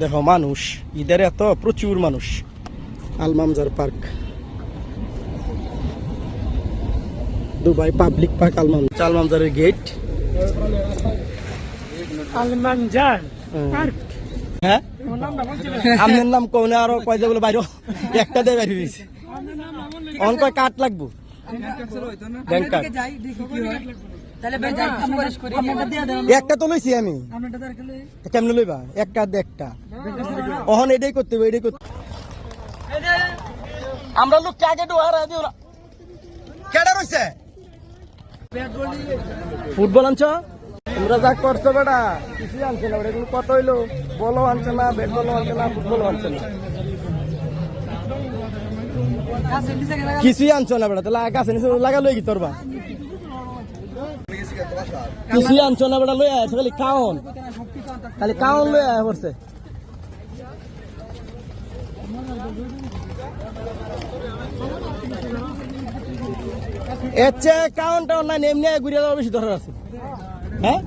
দেখো মানুষ ঈদের এত প্রচুর মানুষ। Al Mamzar park, Dubai public park আলমামজারের গেট। আলমামজার পার্ক, হ্যাঁ আপনার নাম কোনে আরো কয় বলে বাইর একটা দিয়ে বাইরে দিয়েছে। অঙ্ক কাট লাগবো, ব্যাংক কার্ড একটা তো লইছি আমি, কেমনে লইবা এক কার্ড একটা অহন এটাই করতে হবে, এটাই করতে। আমরা লোক আগে ডোয়ারা দিও না, কেডা রইছে ফুটবল আনছ তোমরা যা করছো বেটা, কিছুই আনছে না ওটা। কত হইলো, বলও আনছে না, ব্যাট বলও আনছে না, ফুটবলও আনছে না, কিছুই আনছো না বেটা। তাহলে গাছে নিচে লাগা লই কি তোরবা, কিছুই আনছো না বেটা। লই আয় খালি কাউন, খালি কাউন লই আয় পড়ছে। এর চেয়ে কাউন্টার না এমনি ঘুরে যাওয়ার বেশি দরকার আছে। হ্যাঁ